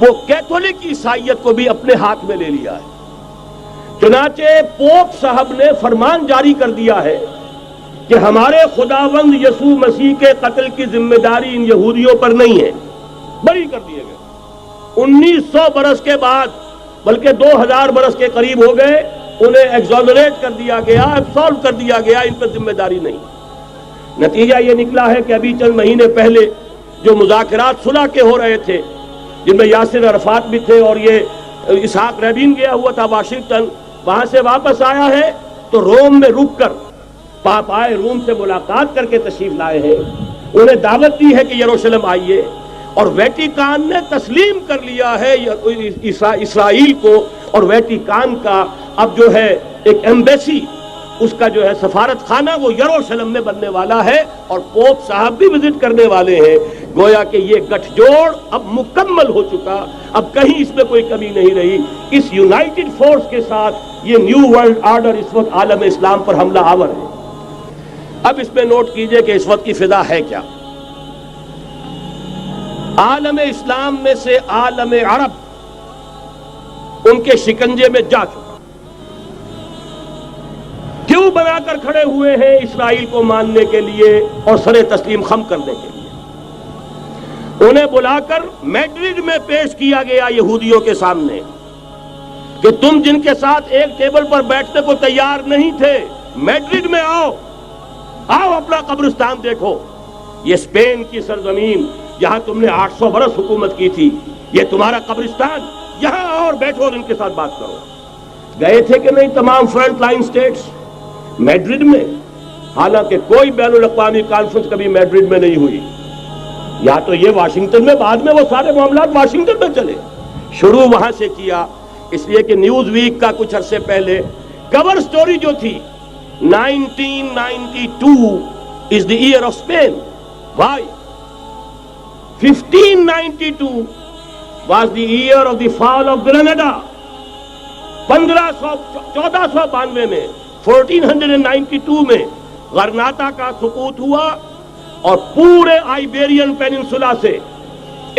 وہ کیتھولک عیسائیت کو بھی اپنے ہاتھ میں لے لیا ہے۔ چنانچہ پوپ صاحب نے فرمان جاری کر دیا ہے کہ ہمارے خداوند یسوع مسیح کے قتل کی ذمہ داری ان یہودیوں پر نہیں ہے، بری کر دیے گئے۔ 1900 برس کے بعد، بلکہ 2000 برس کے قریب ہو گئے، انہیں ایگزونریٹ کر دیا گیا، ایبسولو کر دیا گیا، ان پر ذمہ داری نہیں۔ نتیجہ یہ نکلا ہے کہ ابھی چند مہینے پہلے جو مذاکرات صلح کے ہو رہے تھے، جن میں یاسر عرفات بھی تھے اور یہ اسحاق رابین گیا ہوا تھا واشنگٹن، وہاں سے واپس آیا ہے تو روم میں رک کر پاپائے روم سے ملاقات کر کے تشریف لائے ہیں، انہیں دعوت دی ہے کہ یروشلم آئیے، اور ویٹیکان نے تسلیم کر لیا ہے اسرائیل کو، اور ویٹیکان کا اب جو ہے ایک ایمبیسی، اس کا جو ہے سفارت خانہ وہ یروشلم میں بننے والا ہے، اور پوپ صاحب بھی وزٹ کرنے والے ہیں۔ گویا کہ یہ گٹھ جوڑ اب مکمل ہو چکا، اب کہیں اس میں کوئی کمی نہیں رہی۔ اس یونائٹڈ فورس کے ساتھ یہ نیو ورلڈ آرڈر اس وقت عالم اسلام پر حملہ آور ہے۔ اب اس میں نوٹ کیجئے کہ اس وقت کی فضا ہے کیا۔ عالم اسلام میں سے عالم عرب ان کے شکنجے میں جا چکا، کیوں بنا کر کھڑے ہوئے ہیں اسرائیل کو ماننے کے لیے اور سر تسلیم خم کرنے کے لیے۔ انہیں بلا کر میڈرڈ میں پیش کیا گیا یہودیوں کے سامنے کہ تم جن کے ساتھ ایک ٹیبل پر بیٹھنے کو تیار نہیں تھے، میڈرڈ میں آؤ، آؤ اپنا قبرستان دیکھو، یہ اسپین کی سرزمین جہاں تم نے 800 برس حکومت کی تھی، یہ تمہارا قبرستان، یہاں آؤ اور بیٹھو اور ان کے ساتھ بات کرو۔ گئے تھے کہ نہیں تمام فرنٹ لائن سٹیٹس میڈرڈ میں؟ حالانکہ کوئی بین الاقوامی کانفرنس کبھی میڈرڈ میں نہیں ہوئی، یا تو یہ واشنگٹن میں، بعد میں وہ سارے معاملات واشنگٹن میں چلے، شروع وہاں سے کیا۔ اس لیے کہ نیوز ویک کا کچھ عرصے پہلے کور سٹوری جو تھی 1992 is the year of Spain. Why? 1592 was the year of the fall of Granada. 1492 میں 1492 میں غرناطہ کا سقوط ہوا، اور پورے آئیبیرین پیننسولا سے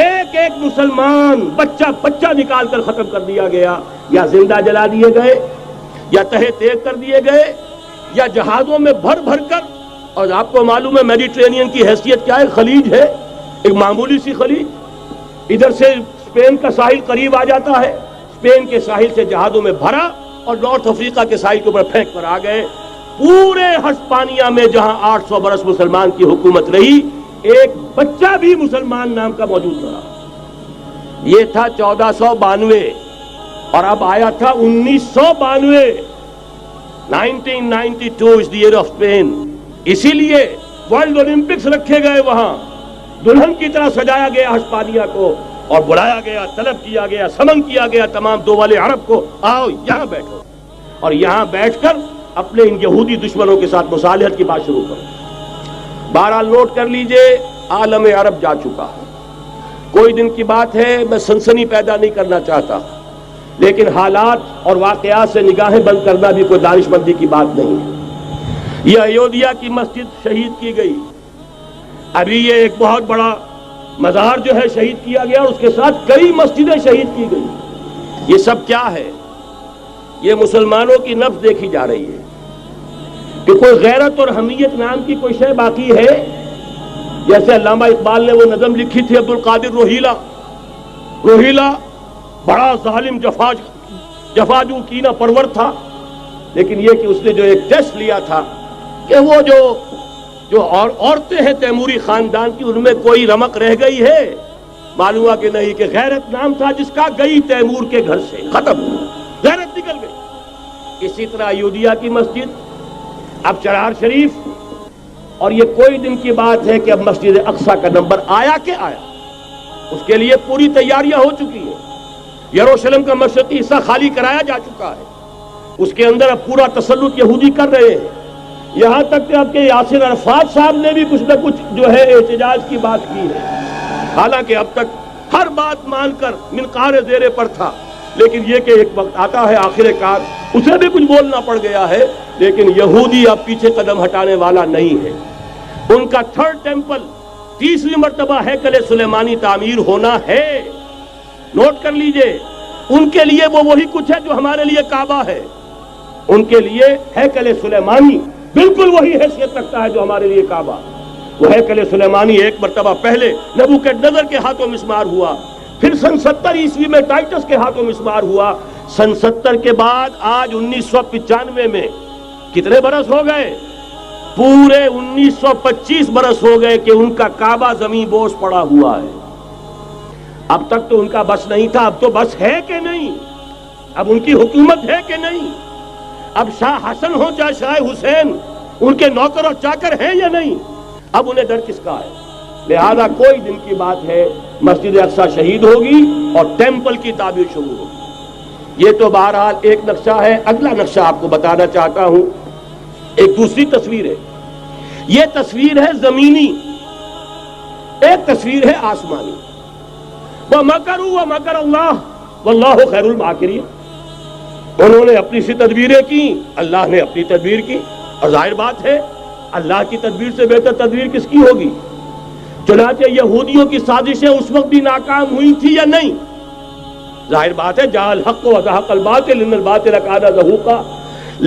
ایک ایک مسلمان بچہ نکال کر ختم کر دیا گیا، یا زندہ جلا دیے گئے، یا تہہ تیغ کر دیے گئے، یا جہازوں میں بھر بھر کر۔ اور آپ کو معلوم ہے میڈیٹرینین کی حیثیت کیا ہے، خلیج ہے، ایک معمولی سی خلیج، ادھر سے اسپین کا ساحل قریب آ جاتا ہے، اسپین کے ساحل سے جہازوں میں بھرا اور نارتھ افریقہ کے ساحل کے اوپر پھینک کر آ گئے۔ پورے ہسپانیہ میں جہاں 800 برس مسلمان کی حکومت رہی، ایک بچہ بھی مسلمان نام کا موجود رہا۔ یہ تھا 1492، اور اب آیا تھا 1992۔ 1992 is the year of Spain۔ اسی لیے ورلڈ اولمپکس رکھے گئے، وہاں دلہن کی طرح سجایا گیا ہسپانیہ کو، اور بلایا گیا، طلب کیا گیا، سمن کیا گیا تمام دول عرب کو، آؤ یہاں بیٹھو، اور یہاں بیٹھ کر اپنے ان یہودی دشمنوں کے ساتھ مصالحت کی بات شروع کرو۔ بہرحال نوٹ کر لیجئے، عالم عرب جا چکا ہے۔ کوئی دن کی بات ہے، میں سنسنی پیدا نہیں کرنا چاہتا، لیکن حالات اور واقعات سے نگاہیں بند کرنا بھی کوئی دانش مندی کی بات نہیں ہے۔ یہ ایودھیا کی مسجد شہید کی گئی، ابھی یہ ایک بہت بڑا مزار جو ہے شہید کیا گیا، اور اس کے ساتھ کئی مسجدیں شہید کی گئی۔ یہ سب کیا ہے؟ یہ مسلمانوں کی نفس دیکھی جا رہی ہے کہ کوئی غیرت اور حمیت نام کی کوئی شے باقی ہے۔ جیسے علامہ اقبال نے وہ نظم لکھی تھی، عبد القادر روہیلا بڑا ظالم جفاجو کینہ پرور تھا، لیکن یہ کہ اس نے جو ایک ٹیسٹ لیا تھا کہ وہ جو عورتیں ہیں تیموری خاندان کی، ان میں کوئی رمق رہ گئی ہے؟ معلوم ہوا کہ نہیں، کہ غیرت نام تھا جس کا گئی تیمور کے گھر سے، ختم، غیرت نکل گئی۔ اسی طرح ایودھیا کی مسجد، اب چرار شریف، اور یہ کوئی دن کی بات ہے کہ اب مسجد اقصیٰ کا نمبر آیا کہ آیا، اس کے لیے پوری تیاریاں ہو چکی ہیں۔ یروشلم کا مشرقی حصہ خالی کرایا جا چکا ہے، اس کے اندر اب پورا تسلط یہودی کر رہے ہیں، یہاں تک کہ اب کے یاسر عرفات صاحب نے بھی کچھ نہ کچھ جو ہے احتجاج کی بات کی ہے، حالانکہ اب تک ہر بات مان کر منقار زیر پر تھا، لیکن یہ کہ ایک وقت آتا ہے آخر کار اسے بھی کچھ بولنا پڑ گیا ہے۔ لیکن یہودی اب پیچھے قدم ہٹانے والا نہیں ہے۔ ان کا تھرڈ ٹیمپل، تیسری مرتبہ ہیکل سلیمانی تعمیر ہونا ہے، نوٹ کر لیجئے، ان کے لیے وہ وہی کچھ ہے جو ہمارے لیے کعبہ ہے. ان کے لیے ہیکل سلیمانی بالکل وہی حیثیت رکھتا ہے جو ہمارے لیے کعبہ. وہ ہیکل سلیمانی ایک مرتبہ پہلے نبوکدنضر کے ہاتھوں مسمار ہوا، پھر سن 70 عیسوی میں ٹائٹس کے ہاتھوں مسمار ہوا. سن 70 کے بعد آج 1995 میں کتنے برس ہو گئے؟ پورے 1925 برس ہو گئے کہ ان کا کعبہ زمین بوس پڑا ہوا ہے. اب تک تو ان کا بس نہیں تھا، اب تو بس ہے کہ نہیں؟ اب ان کی حکومت ہے کہ نہیں؟ اب شاہ حسن ہو چاہے شاہ حسین، ان کے نوکر اور چاکر ہیں یا نہیں؟ اب انہیں ڈر کس کا ہے؟ لہذا کوئی دن کی بات ہے مسجد اقصی شہید ہوگی اور ٹیمپل کی تعمیر شروع ہوگی. یہ تو بہرحال ایک نقشہ ہے. اگلا نقشہ آپ کو بتانا چاہتا ہوں، ایک دوسری تصویر ہے. یہ تصویر ہے زمینی، ایک تصویر ہے آسمانی. وَمَكَرُوا وَمَكَرَ اللَّهُ وَاللَّهُ خَيْرُ الْمَاكِرِينَ. انہوں نے اپنی سی تدبیریں کی، اللہ نے اپنی تدبیر کی، اور ظاہر بات ہے اللہ کی تدبیر سے بہتر تدبیر کس کی ہوگی؟ چنانچہ یہودیوں کی سازشیں اس وقت بھی ناکام ہوئی تھی یا نہیں؟ ظاہر بات ہے جاء الحق وزهق الباطل ان الباطل کان زهوقا.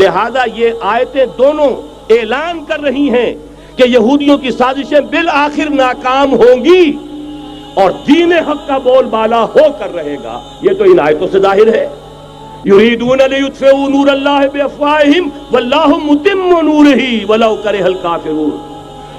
لہذا یہ آیتیں دونوں اعلان کر رہی ہیں کہ یہودیوں کی سازشیں بالآخر ناکام ہوں گی اور دین حق کا بول بالا ہو کر رہے گا. یہ تو ان آیتوں سے ظاہر ہے. یریدون لیطفئوا نور اللہ بافواہہم واللہ متم نورہ ولو کرہ الکافرون.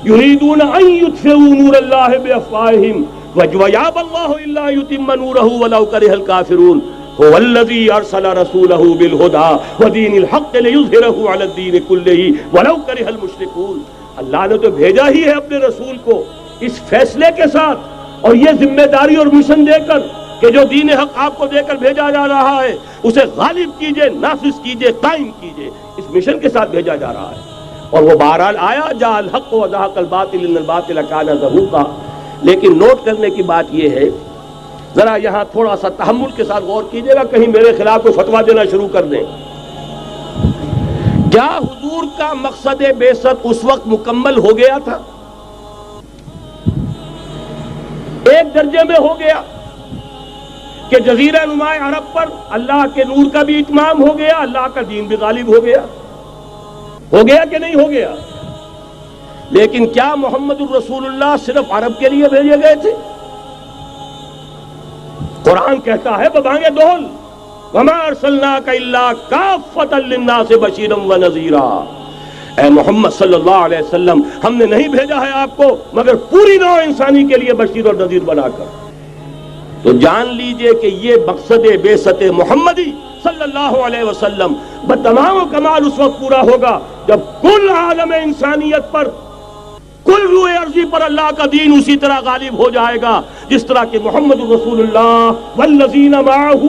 یریدون ان یطفئوا نور اللہ بافواہہم ویابى اللہ الا یتم نورہ ولو کرہ الکافرون. هو الذی ارسل رسولہ بالہدى ودین الحق لیظہرہ علی الدین کلہ ولو کرہ المشرکون. اللہ نے تو بھیجا ہی ہے اپنے رسول کو اس فیصلے کے ساتھ اور یہ ذمہ داری اور مشن دے کر کہ جو دین حق آپ کو دے کر بھیجا جا رہا ہے اسے غالب کیجئے، نافذ کیجئے، قائم کیجئے. اس مشن کے ساتھ بھیجا جا رہا ہے اور وہ بہرحال آیا جاء الحق وزهق الباطل ان الباطل کان زهوقا. لیکن نوٹ کرنے کی بات یہ ہے، ذرا یہاں تھوڑا سا تحمل کے ساتھ غور کیجئے گا، کہیں میرے خلاف کوئی فتویٰ دینا شروع کر دیں. کیا حضور کا مقصد بعثت اس وقت مکمل ہو گیا تھا؟ ایک درجے میں ہو گیا کہ جزیرہ نماء عرب پر اللہ کے نور کا بھی اتمام ہو گیا، اللہ کا دین بھی غالب ہو گیا. ہو گیا کہ نہیں ہو گیا؟ لیکن کیا محمد الرسول اللہ صرف عرب کے لیے بھیجے گئے تھے؟ قرآن کہتا ہے ببانگ دول وما ارسلناک الا کافۃ للناس بشیرا ونذیرا. اے محمد صلی اللہ علیہ وسلم، ہم نے نہیں بھیجا ہے آپ کو مگر پوری نوع انسانی کے لیے بشیر اور نذیر بنا کر. تو جان لیجئے کہ یہ مقصد بعثت محمدی صلی اللہ علیہ وسلم بتمام و کمال اس وقت پورا ہوگا جب کل عالم انسانیت پر، کل روئے ارضی پر اللہ کا دین اسی طرح غالب ہو جائے گا جس طرح کہ محمد رسول اللہ والذین معہ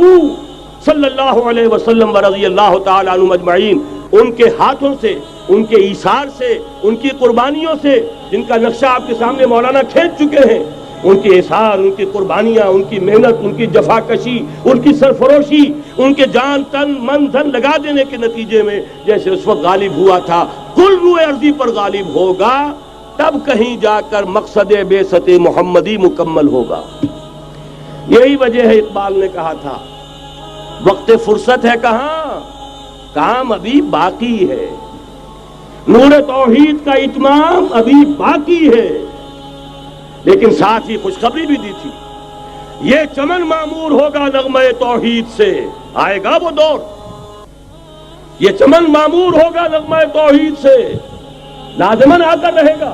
صلی اللہ علیہ وسلم ورضی اللہ تعالی عنہم اجمعین، ان کے ہاتھوں سے، ان کے ایثار سے، ان کی قربانیوں سے، جن کا نقشہ آپ کے سامنے مولانا کھینچ چکے ہیں، ان کے اثار، ان کی قربانیاں، ان کی محنت، ان کی جفاکشی، ان کی سرفروشی، ان کے جان تن من دھن لگا دینے کے نتیجے میں جیسے اس وقت غالب ہوا تھا کل روئے ارضی پر غالب ہوگا، تب کہیں جا کر مقصد بعثت محمدی مکمل ہوگا. یہی وجہ ہے اقبال نے کہا تھا وقت فرصت ہے کہاں، کام ابھی باقی ہے، نور توحید کا اتمام ابھی باقی ہے. لیکن ساتھ ہی خوشخبری بھی دی تھی، یہ چمن معمور ہوگا نغمہ توحید سے. آئے گا وہ دور، یہ چمن معمور ہوگا نغمہ توحید سے، لازماً آ کر رہے گا.